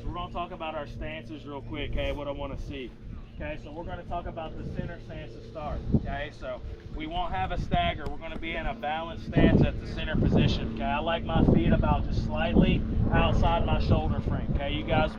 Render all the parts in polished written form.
we're going to talk about our stances real quick, okay, what I want to see. Okay, so we're going to talk about the center stance to start. Okay, so we won't have a stagger. We're going to be in a balanced stance at the center position. Okay, I like my feet about just slightly outside my shoulder frame. Okay, you guys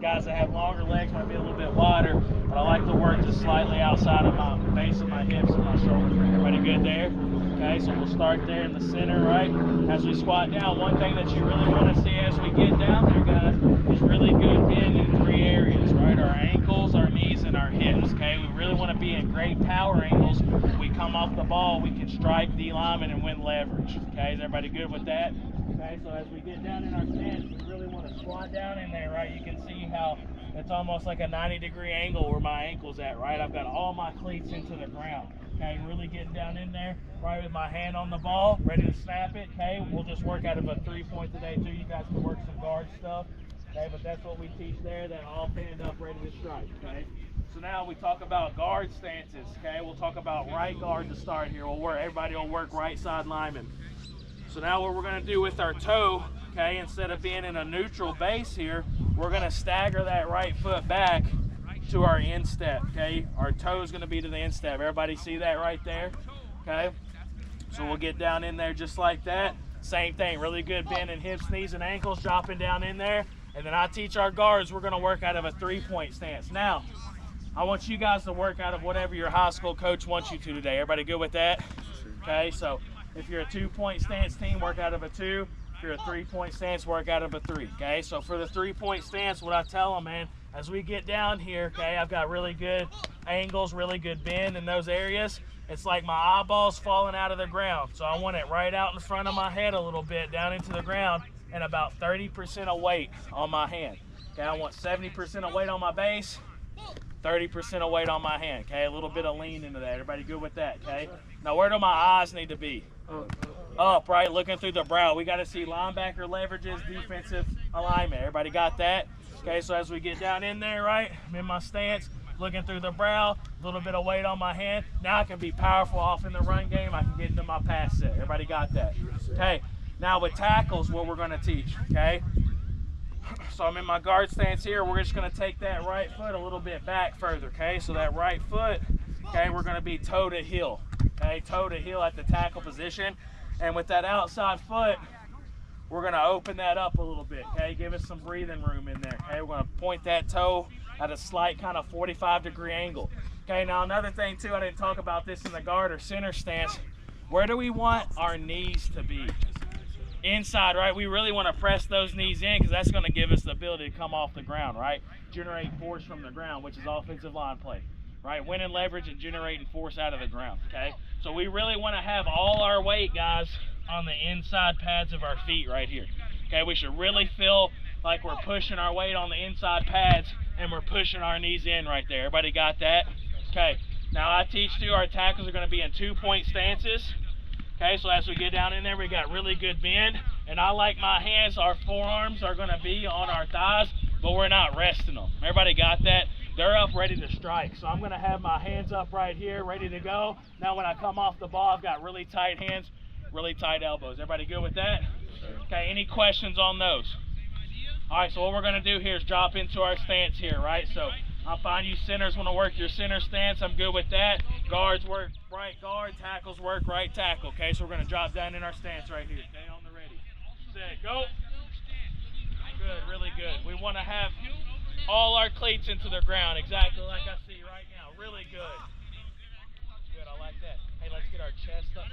that have longer legs might be a little bit wider, but I like to work just slightly outside of my base of my hips and my shoulder frame. Everybody good there? Okay, so we'll start there in the center, right? As we squat down, one thing that you really want to see as we get down there, guys, is really good bend in 3 areas, right? Our ankles, our knees, and our hips, okay? We really want to be in great power angles. When we come off the ball, we can strike D lineman and win leverage, okay? Is everybody good with that? Okay, so as we get down in our stance, we really want to squat down in there, right? You can see how it's almost like a 90-degree angle where my ankle's at, right? I've got all my cleats into the ground. Okay, really getting down in there, right, with my hand on the ball, ready to snap it. Okay, we'll just work out of a 3-point today too. You guys can work some guard stuff. Okay, but that's what we teach there, that all hand up, ready to strike. Okay, so now we talk about guard stances. Okay, we'll talk about right guard to start here. Everybody will work right side lineman. So now what we're going to do with our toe, okay, instead of being in a neutral base here, we're going to stagger that right foot back to our instep. Okay, our toe is going to be to the instep. Everybody see that right there? Okay, so we'll get down in there just like that. Same thing, really good bend in hips, knees, and ankles, dropping down in there. And then I teach our guards, we're going to work out of a 3-point stance. Now, I want you guys to work out of whatever your high school coach wants you to today. Everybody good with that? Okay, so if you're a 2-point stance team, work out of a 2. If you're a 3-point stance, work out of a 3. Okay, so for the 3-point stance, what I tell them, man, as we get down here, okay, I've got really good angles, really good bend in those areas. It's like my eyeballs falling out of the ground. So I want it right out in front of my head a little bit, down into the ground, and about 30% of weight on my hand. Okay, I want 70% of weight on my base, 30% of weight on my hand. Okay, a little bit of lean into that. Everybody good with that? Okay. Now where do my eyes need to be? Up, right? Looking through the brow. We got to see linebacker leverages, defensive alignment. Everybody got that? Okay, so as we get down in there, right, I'm in my stance, looking through the brow, a little bit of weight on my hand. Now I can be powerful off in the run game. I can get into my pass set. Everybody got that? Okay, now with tackles, what we're going to teach, okay? So I'm in my guard stance here. We're just going to take that right foot a little bit back further, okay? So that right foot, okay, we're going to be toe to heel, okay? Toe to heel at the tackle position. And with that outside foot, we're going to open that up a little bit, okay? Give us some breathing room in there, okay? We're going to point that toe at a slight kind of 45-degree angle. Okay, now another thing too, I didn't talk about this in the guard or center stance. Where do we want our knees to be? Inside, right? We really want to press those knees in because that's going to give us the ability to come off the ground, right? Generate force from the ground, which is offensive line play, right? Winning leverage and generating force out of the ground, okay? So we really want to have all our weight, guys, on the inside pads of our feet right here. Okay, we should really feel like we're pushing our weight on the inside pads and we're pushing our knees in right there. Everybody got that? Okay, now I teach too, our tackles are going to be in 2-point stances. Okay, so as we get down in there, we got really good bend. And I like my hands, our forearms are going to be on our thighs, but we're not resting them. Everybody got that? They're up ready to strike. So I'm going to have my hands up right here, ready to go. Now when I come off the ball, I've got really tight hands, really tight elbows. Everybody good with that? Okay, any questions on those? All right, so what we're going to do here is drop into our stance here, right? So I'll find you centers want to work your center stance. I'm good with that. Guards work right guard, tackles work right tackle. Okay, so we're going to drop down in our stance right here. Okay, on the ready. Set, go. Good, really good. We want to have all our cleats into the ground, exactly like I see right now. Really good. Good, I like that. Hey, let's get our chest up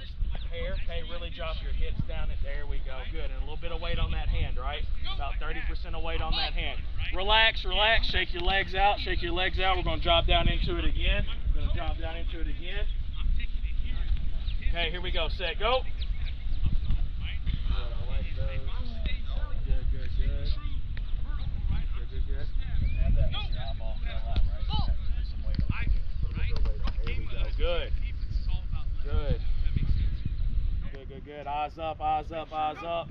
here. Okay, really drop your hips down. And there we go. Good, and a little bit of weight on that hand, right? About 30% of weight on that hand. Relax, relax. Shake your legs out. Shake your legs out. We're going to drop down into it again. We're going to drop down into it again. Okay, here we go. Set, go. Good, I like those. Good, good, good. Good, good, good. Have that with your eyeball fell out, right? Put some weight on it. A little bit of weight on it. There we go. Good. Good. Good, good, good. Eyes up, eyes up, eyes up.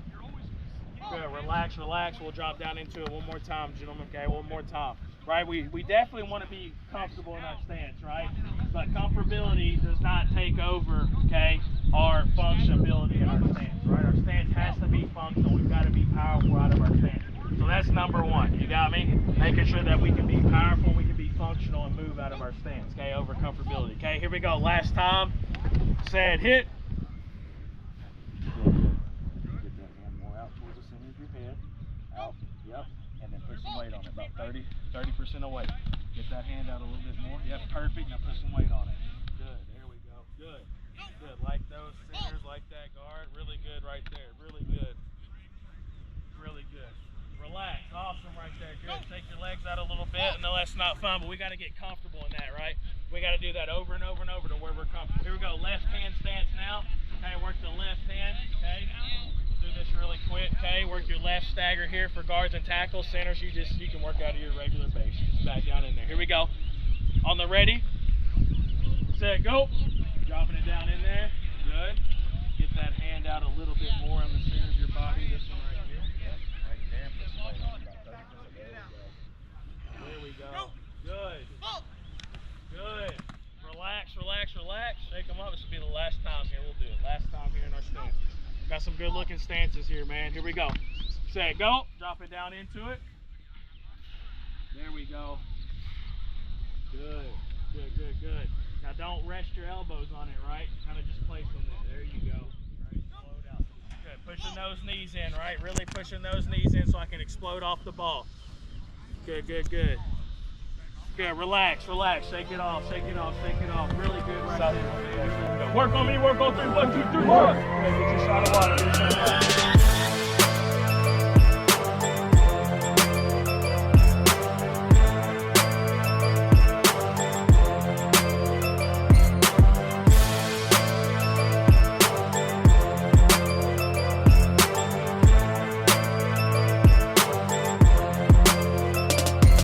Good. Relax, relax. We'll drop down into it one more time, gentlemen. Okay, one more time. Right? We definitely want to be comfortable in our stance, right? But comfortability does not take over, okay, our functionability in our stance, right? Our stance has to be functional. We've got to be powerful out of our stance. So that's number one. You got me? Making sure that we can be powerful, we can be functional, and move out of our stance. Okay, over comfortability. Okay, here we go. Last time. Said hit. Good. Get that hand more out towards the center of your head. Out. Yep. And then put some weight on it. About 30% of weight. Get that hand out a little bit more. Yep, perfect. Now put some weight on it. Good. There we go. Good. Good. Like those centers, like that guard. Really good right there. Really good. Really good. Relax. Awesome right there. Good. Take your legs out a little bit. I know that's not fun, but we got to get comfortable in that, right? We got to do that over and over and over to where we're comfortable. Here we go. Left hand stance now. Okay, work the left hand. Okay. We'll do this really quick. Okay, work your left stagger here for guards and tackles. Centers, you can work out of your regular base. Just back down in there. Here we go. On the ready. Set, go. Dropping it down in there. Good. Get that hand out a little bit more on the center of your body. This one right here. Yep. Right there. Put some weight on it. About 30%. There we go. Good. Good. Relax, relax, relax. Shake them up. This will be the last time here. We'll do it. Last time here in our stance. Got some good looking stances here, man. Here we go. Set, go. Drop it down into it. There we go. Good. Good, good, good. Now don't rest your elbows on it, right? Kind of just place them there. There you go. Right, slow down. Good. Pushing those knees in, right? Really pushing those knees in so I can explode off the ball. Good, good, good. Good. Relax, relax. Shake it off, shake it off, shake it off. Really good right there. Work on me, work on 3. 1, 2, 3. Good. Get your shot of water. Get your shot of water.